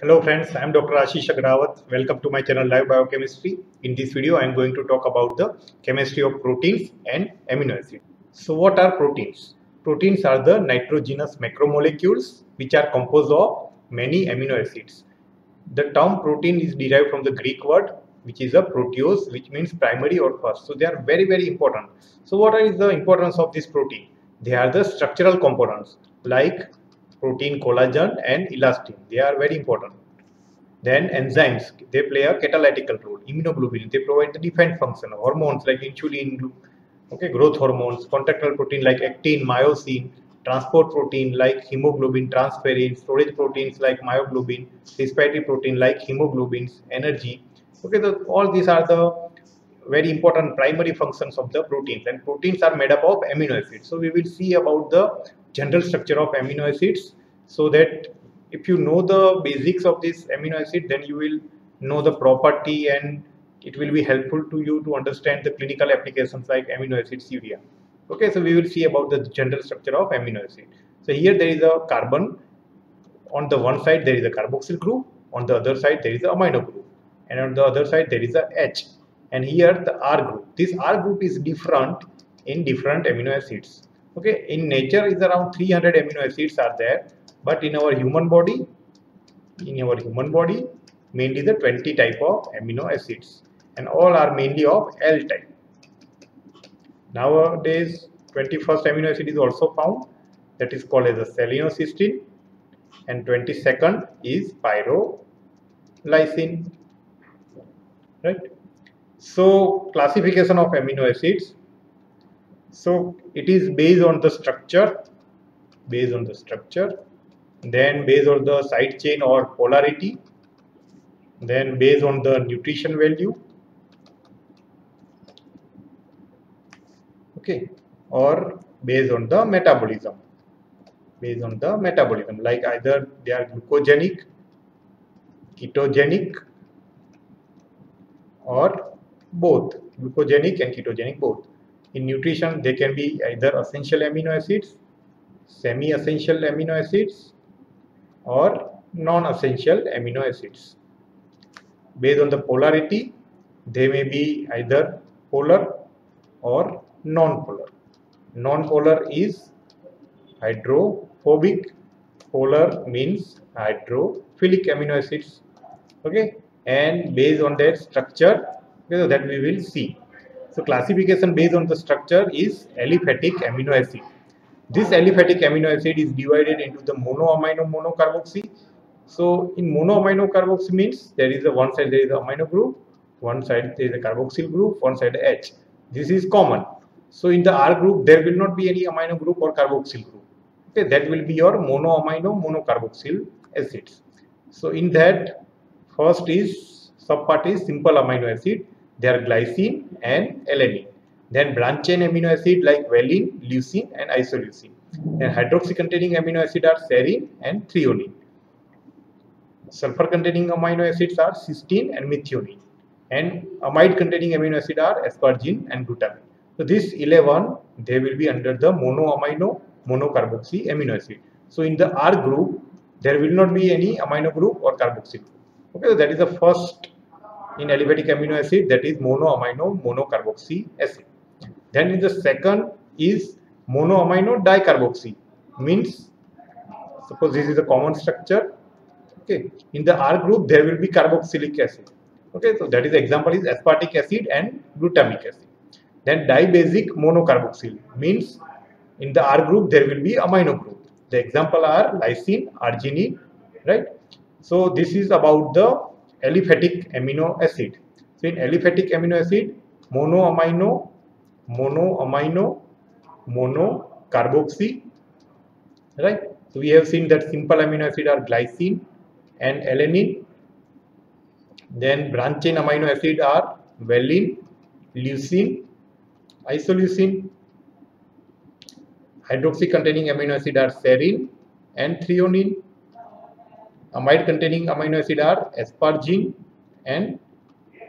Hello friends, I am Dr. Ashish Agrawat. Welcome to my channel Live Biochemistry. In this video, I am going to talk about the chemistry of proteins and amino acids. So what are proteins? Proteins are the nitrogenous macromolecules which are composed of many amino acids. The term protein is derived from the Greek word which is a proteos, which means primary or first. So they are very important. So what is the importance of this protein? They are the structural components like protein, collagen and elastin. They are very important. Then enzymes, they play a catalytical role. Immunoglobulin, they provide the defense function. Hormones like insulin, okay, growth hormones, contractile protein like actin, myosin, transport protein like hemoglobin, transferrin, storage proteins like myoglobin, respiratory protein like hemoglobins, energy. Okay, so all these are the very important primary functions of the proteins, and proteins are made up of amino acids. So we will see about the general structure of amino acids, so that if you know the basics of this amino acid, then you will know the property and it will be helpful to you to understand the clinical applications like amino acids urea. Okay, so we will see about the general structure of amino acid. So here there is a carbon. On the one side there is a carboxyl group, on the other side there is a amino group, and on the other side there is a H, and here the R group. This R group is different in different amino acids. Okay, in nature is around 300 amino acids are there, but in our human body, mainly the 20 type of amino acids, and all are mainly of L type. Nowadays 21st amino acid is also found, that is called as a selenocysteine, and 22nd is pyrrolysine, right? So classification of amino acids, so it is based on the structure, then based on the side chain or polarity, then based on the nutrition value, okay, or based on the metabolism, like either they are glucogenic, ketogenic, or both, glucogenic and ketogenic both. In nutrition, they can be either essential amino acids, semi-essential amino acids, or non-essential amino acids. Based on the polarity, they may be either polar or non-polar. Non-polar is hydrophobic, polar means hydrophilic amino acids. Okay, and based on their structure, okay, that we will see. So classification based on the structure is aliphatic amino acid. This aliphatic amino acid is divided into the monoamino monocarboxy. So in monoamino carboxy means there is a one side there is a amino group, one side there is a carboxyl group, one side H. This is common. So in the R group there will not be any amino group or carboxyl group. Okay, that will be your monoamino monocarboxyl acids. So in that, first is subpart is simple amino acid. They are glycine and alanine. Then branch chain amino acid like valine, leucine and isoleucine. Then hydroxy containing amino acid are serine and threonine. Sulfur containing amino acids are cysteine and methionine. And amide containing amino acid are asparagine and glutamine. So this 11, they will be under the monoamino monocarboxy amino acid. So in the R group, there will not be any amino group or carboxyl group. Okay, so that is the first in aliphatic amino acid, that is monoamino monocarboxy acid. Then in the second is monoamino dicarboxy, means suppose this is a common structure. Okay, in the R group there will be carboxylic acid. Okay, so that is the example is aspartic acid and glutamic acid. Then dibasic monocarboxyl means in the R group there will be amino group. The example are lysine, arginine, right? So this is about the aliphatic amino acid. So in aliphatic amino acid, monoamino monocarboxy, right? So we have seen that simple amino acid are glycine and alanine. Then branch chain amino acid are valine, leucine, isoleucine. Hydroxy containing amino acid are serine and threonine. Amide containing amino acid are asparagine and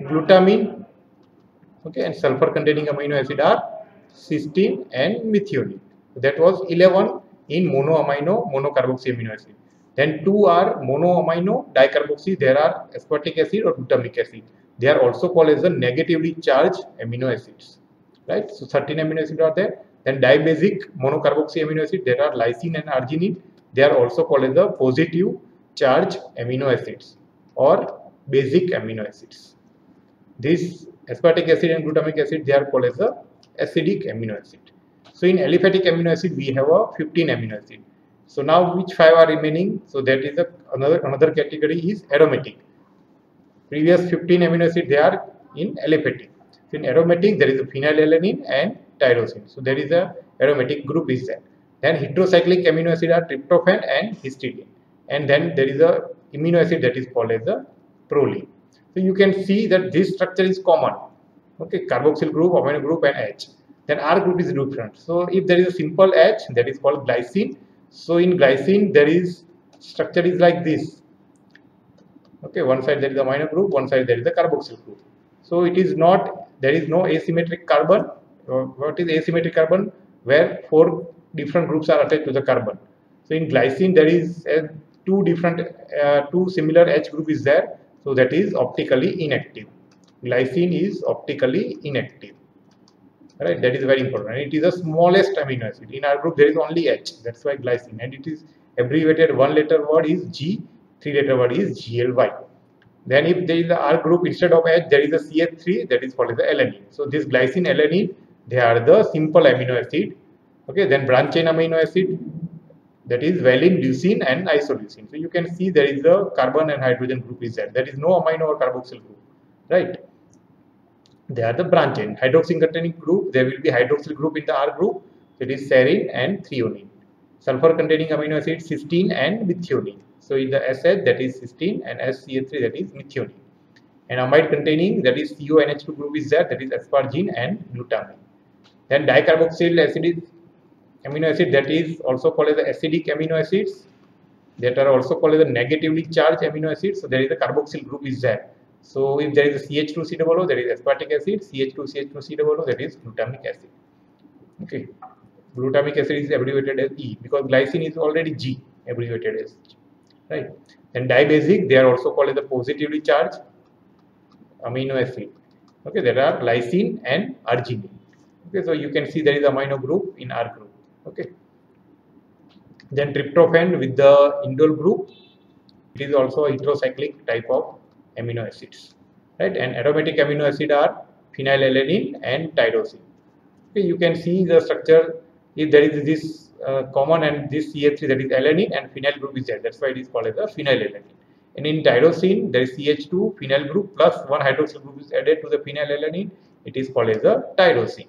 glutamine. Okay, and sulfur containing amino acid are cysteine and methionine. So that was 11 in monoamino monocarboxy amino acid. Then two are monoamino dicarboxy. There are aspartic acid or glutamic acid. They are also called as the negatively charged amino acids. Right? So 13 amino acids are there. Then dibasic monocarboxy amino acid. There are lysine and arginine. They are also called as the positive charged amino acids or basic amino acids. This aspartic acid and glutamic acid, they are called as the acidic amino acid. So in aliphatic amino acid, we have a 15 amino acid. So now which 5 are remaining? So that is another category is aromatic. Previous 15 amino acid, they are in aliphatic. So in aromatic, there is a phenylalanine and tyrosine. So there is a aromatic group is there. Then heterocyclic amino acid are tryptophan and histidine. And then there is a amino acid that is called as the proline. So you can see that this structure is common. Okay, carboxyl group, amino group, and H. Then R group is different. So if there is a simple H, that is called glycine. So in glycine, there is structure is like this. Okay, one side there is a amino group, one side there is a carboxyl group. So it is not, there is no asymmetric carbon. What is asymmetric carbon? Where 4 different groups are attached to the carbon. So in glycine, there is two similar H group is there. So that is optically inactive. Glycine is optically inactive. Right, that is very important. And it is the smallest amino acid. In our group, there is only H. That's why glycine. And it is abbreviated. 1-letter word is G, 3-letter word is GLY. Then if there is a R group instead of H, there is a CH3 that is called as the alanine. So this glycine, alanine, they are the simple amino acid. Okay, then branch chain amino acid, that is valine, leucine and isoleucine. So you can see there is a carbon and hydrogen group is there. There is no amino or carboxyl group, right? They are the branch chain. Hydroxine containing group, there will be hydroxyl group in the R group, that is serine and threonine. Sulfur containing amino acid, cysteine and methionine. So in the SH, that is cysteine, and SCH3, that is methionine. And amide containing, that is CONH2 group is there, that is asparagine and glutamine. Then dicarboxyl acid amino acid, that is also called as the acidic amino acids, that are also called as the negatively charged amino acids. So there is a carboxyl group is there. So if there is a CH2COO, there is aspartic acid, CH2CH2COO, that is glutamic acid. Okay, glutamic acid is abbreviated as E because glycine is already G, abbreviated as G, right? And dibasic, they are also called as the positively charged amino acid. Okay, there are lysine and arginine. Okay, so you can see there is amino group in R group. Okay, then tryptophan with the indole group, it is also a heterocyclic type of amino acids, right? And aromatic amino acid are phenylalanine and tyrosine. Okay, you can see the structure. If there is this common and this CH3, that is alanine, and phenyl group is there. That's why it is called as a phenylalanine. And in tyrosine, there is CH2 phenyl group plus one hydroxyl group is added to the phenylalanine. It is called as a tyrosine,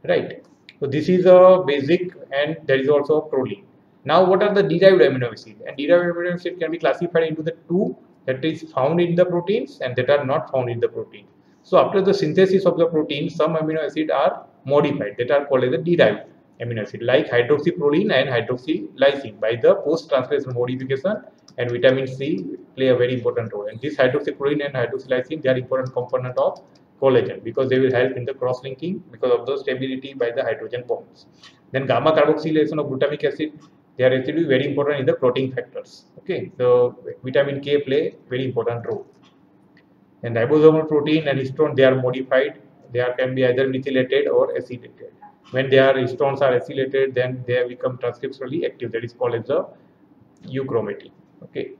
right? So this is a basic, and there is also a proline. Now, what are the derived amino acids? And derived amino acids can be classified into the two that is found in the proteins and that are not found in the protein. So after the synthesis of the protein, some amino acids are modified, that are called as the derived amino acid, like hydroxyproline and hydroxylysine by the post-translational modification, and vitamin C play a very important role. And this hydroxyproline and hydroxylysine, they are important component of collagen because they will help in the cross-linking because of the stability by the hydrogen bonds. Then gamma carboxylation of glutamic acid, they are actually very important in the clotting factors. Okay, so vitamin K play very important role. And ribosomal protein and histone, they are modified. They can be either methylated or acylated. When histones are acylated, then they become transcriptionally active. That is called as the euchromatin. Okay.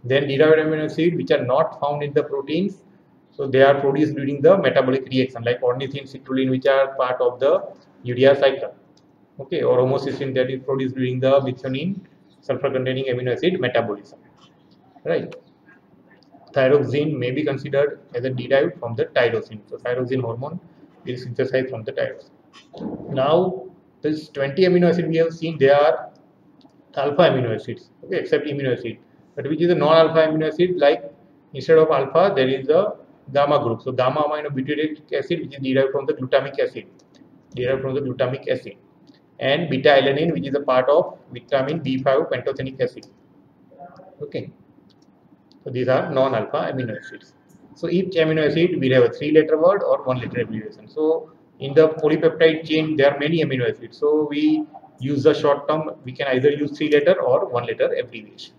Then derived amino acids which are not found in the proteins, so they are produced during the metabolic reaction, like ornithine, citrulline, which are part of the urea cycle. Okay, or homocysteine, that is produced during the methionine sulfur-containing amino acid metabolism. Right. Thyroxine may be considered as a derived from the tyrosine. So thyroxine hormone is synthesized from the tyrosine. Now, this 20 amino acid we have seen, they are alpha amino acids. Okay, except amino acid. But which is a non-alpha amino acid, like instead of alpha, there is a gamma group. So gamma amino butyric acid, which is derived from the glutamic acid. And beta alanine, which is a part of vitamin B5 pantothenic acid. Okay. So these are non-alpha amino acids. So each amino acid will have a 3-letter word or 1-letter abbreviation. So in the polypeptide chain, there are many amino acids. So we use the short term, we can either use 3-letter or 1-letter abbreviation.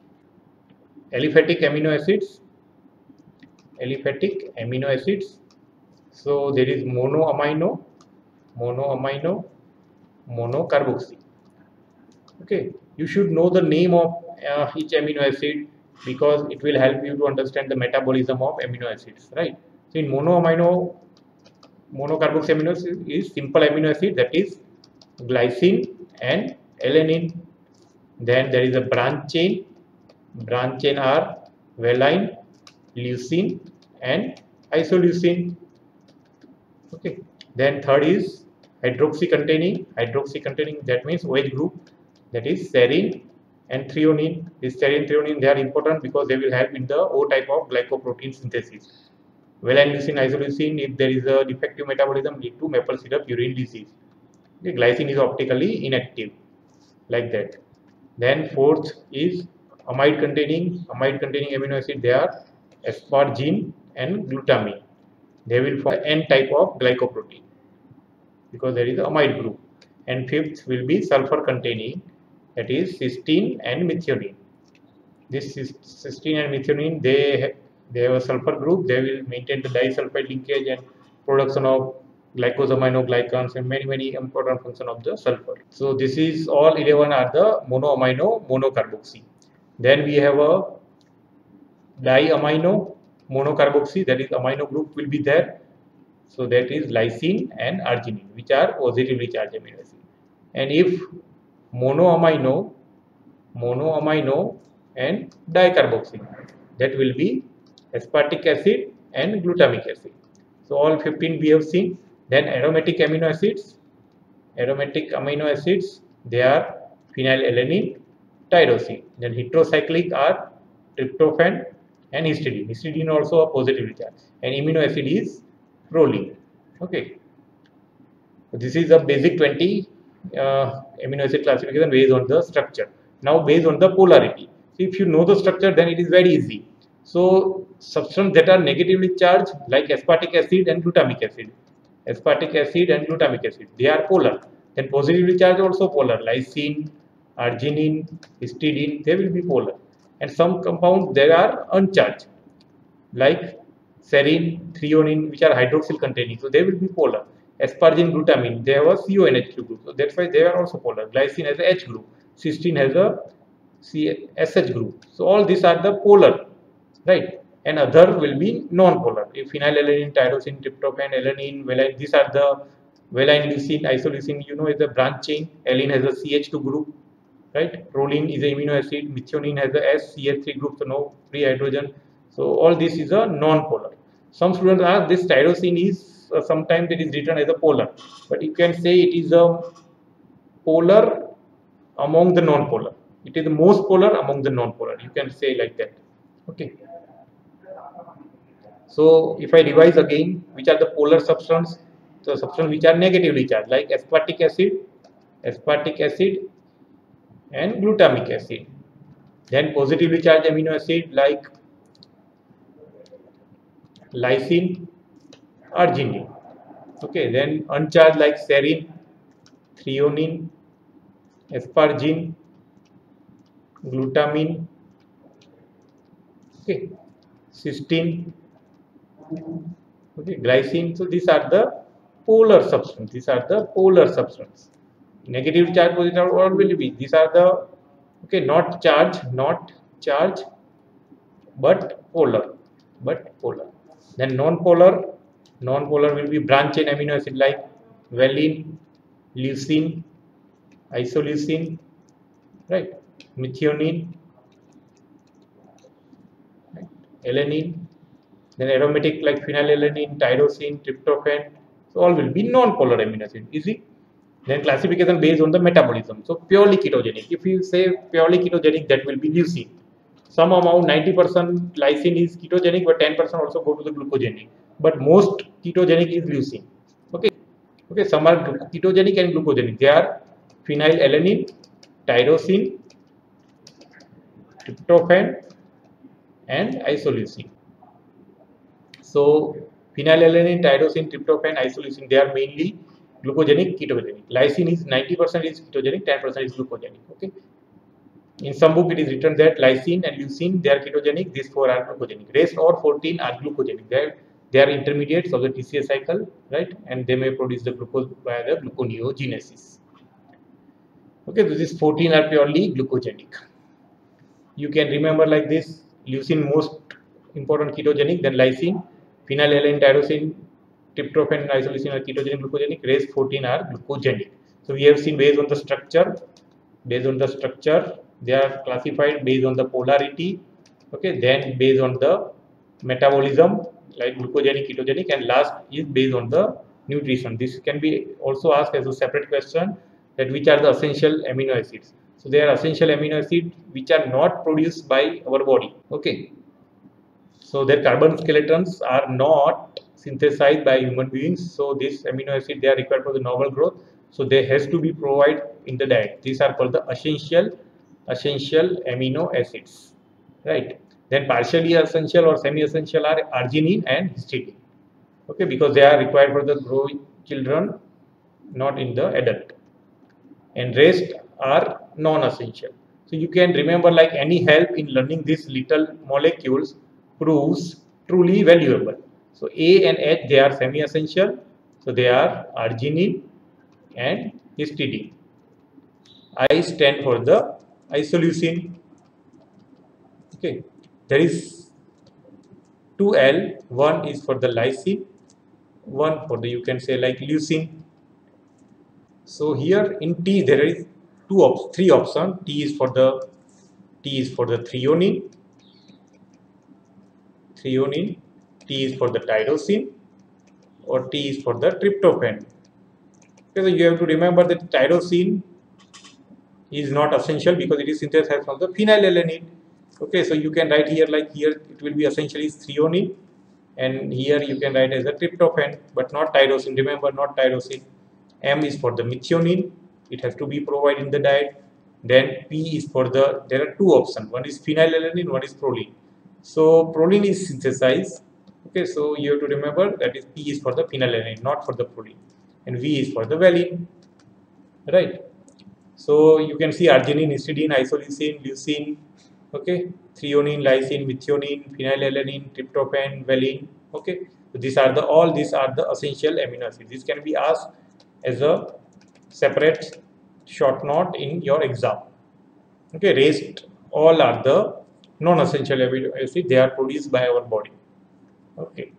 Aliphatic amino acids. Aliphatic amino acids. So there is monoamino, monocarboxy. Okay, you should know the name of each amino acid because it will help you to understand the metabolism of amino acids, right? So in monocarboxy amino acid is simple amino acid, that is glycine and alanine. Then there is a branch chain. Branch chain are valine, leucine and isoleucine. Okay. Then third is hydroxy containing. Hydroxy containing, that means OH group, that is serine and threonine. This serine, threonine, they are important because they will help in the O type of glycoprotein synthesis. Valine, leucine, isoleucine, if there is a defective metabolism, lead to maple syrup urine disease. Okay. Glycine is optically inactive, like that. Then fourth is amide containing amino acid. They are asparagine and glutamine. They will form N type of glycoprotein because there is a amide group. And fifth will be sulfur containing, that is cysteine and methionine. This cysteine and methionine, they have a sulfur group. They will maintain the disulfide linkage and production of glycosaminoglycans and many important function of the sulfur. So this is all 11 are the monoamino monocarboxy. Then we have a diamino monocarboxy, that is amino group will be there. So that is lysine and arginine, which are positively charged amino acid. And if monoamino and dicarboxy, that will be aspartic acid and glutamic acid. So all 15 we have seen. Then aromatic amino acids, they are phenylalanine, tyrosine. Then heterocyclic are tryptophan and histidine. Histidine also a positively charged. And amino acid is proline. Okay. So this is a basic 20 amino acid classification based on the structure. Now based on the polarity. So if you know the structure, then it is very easy. So substances that are negatively charged, like aspartic acid and glutamic acid, they are polar. Then positively charged also polar, lysine, arginine, histidine, they will be polar. And some compounds they are uncharged, like serine, threonine, which are hydroxyl containing, so they will be polar. Asparagine, glutamine, they have a CONH2 group, so that's why they are also polar. Glycine has a H group, cysteine has a SH group. So all these are the polar, right? And other will be non-polar. If phenylalanine, tyrosine, tryptophan, alanine, valine, these are the valine, leucine, isoleucine, you know, is a branch chain. Alanine has a CH2 group, right? Proline is a amino acid. Methionine has a SCH3 group, so no free hydrogen. So all this is a non-polar. Some students ask this tyrosine is sometimes it is written as a polar, but you can say it is a polar among the non-polar. It is the most polar among the non-polar. You can say like that. Okay. So if I revise again, which are the polar substances? The substances which are negatively charged, like aspartic acid and glutamic acid. Then positively charged amino acid like lysine, arginine. Okay. Then uncharged like serine, threonine, asparagine, glutamine. Okay. Cysteine. Okay, glycine. So these are the polar substances. Negative charge, positive all will be. These are the not charge, but polar. Then non-polar will be branch chain amino acid like valine, leucine, isoleucine, right? Methionine, right? Alanine. Then aromatic like phenylalanine, tyrosine, tryptophan. So all will be non-polar amino acid. Easy. Then classification based on the metabolism. So purely ketogenic. If you say purely ketogenic, that will be leucine. Some amount 90% lysine is ketogenic, but 10% also go to the glucogenic. But most ketogenic is leucine. Okay. Some are ketogenic and glucogenic. They are phenylalanine, tyrosine, tryptophan, and isoleucine. So phenylalanine, tyrosine, tryptophan, isoleucine, they are mainly glucogenic, ketogenic. Lysine is 90% is ketogenic, 10% is glucogenic. Okay. In some book it is written that lysine and leucine they are ketogenic, these 4 are glucogenic. Rest or 14 are glucogenic. They are intermediates of the TCA cycle, right? And they may produce the glucose via the gluconeogenesis. Okay, so these 14 are purely glucogenic. You can remember like this: leucine most important ketogenic, then lysine, phenylalanine, tyrosine, tryptophan, and isoleucine are ketogenic, glucogenic. Rest 14 are glucogenic. So we have seen based on the structure. Based on the structure, they are classified based on the polarity. Okay, then based on the metabolism, like glucogenic, ketogenic, and last is based on the nutrition. This can be also asked as a separate question, that which are the essential amino acids. So they are essential amino acids which are not produced by our body. Okay, so their carbon skeletons are not synthesized by human beings. So this amino acid they are required for the normal growth. So they has to be provided in the diet. These are called the essential amino acids, right? Then partially essential or semi-essential are arginine and histidine. Okay, because they are required for the growing children, not in the adult. And rest are non-essential. So you can remember, like, any help in learning these little molecules proves truly valuable. So A and H they are semi-essential. So they are arginine and histidine. I stand for the isoleucine. Okay, there is 2L. One is for the lysine, one for the, you can say, like, leucine. So here in T there is three options. T is for the threonine. T is for the tyrosine, or T is for the tryptophan. Okay, so you have to remember that tyrosine is not essential because it is synthesized from the phenylalanine. Okay, so you can write here, like, here it will be essentially threonine, and here you can write as a tryptophan, but not tyrosine. Remember, not tyrosine. M is for the methionine. It has to be provided in the diet. Then P is for the, there are two options. One is phenylalanine, one is proline. So proline is synthesized. Okay, so you have to remember that is P is for the phenylalanine, not for the proline, and V is for the valine, right? So you can see arginine, histidine, isoleucine, leucine, okay, threonine, lysine, methionine, phenylalanine, tryptophan, valine. Okay, so these are the essential amino acids. This can be asked as a separate short note in your exam. Okay, rest all are the non-essential amino acids. They are produced by our body. Okay,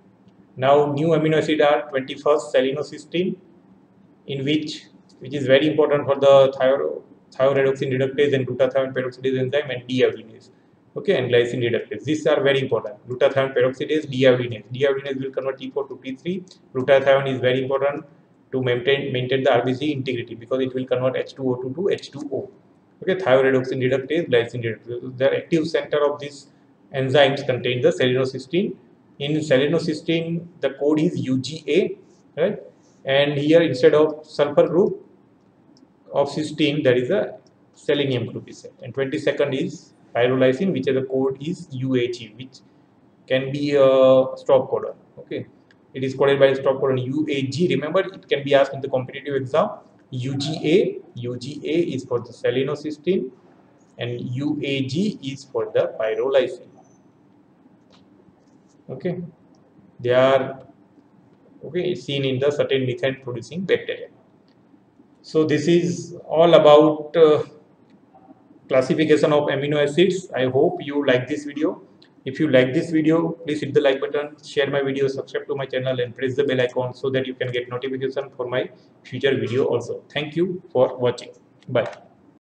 now new amino acid are 21st selenocysteine, in which is very important for the thioredoxin reductase and glutathione peroxidase enzyme, and deiodinase. Okay, and glycine reductase. These are very important. Glutathione peroxidase, deiodinase. Deiodinase will convert T4 to T3. Glutathione is very important to maintain the RBC integrity, because it will convert H2O2 to H2O. Okay, thioredoxin reductase, glycine reductase. The active center of these enzymes contain the selenocysteine. In selenocysteine, the code is UGA, right? And here, instead of sulfur group of cysteine, there is a selenium group is set. And 22nd is pyrrolysine, which is the code is UAG, which can be a stop codon. Okay, it is coded by a stop codon UAG. Remember, it can be asked in the competitive exam. UGA is for the selenocysteine, and UAG is for the pyrrolysine. Okay, they are seen in the certain methane producing bacteria. So this is all about classification of amino acids. I hope you like this video. If you like this video, please hit the like button, share my video, subscribe to my channel, and press the bell icon so that you can get notification for my future video also. Thank you for watching. Bye.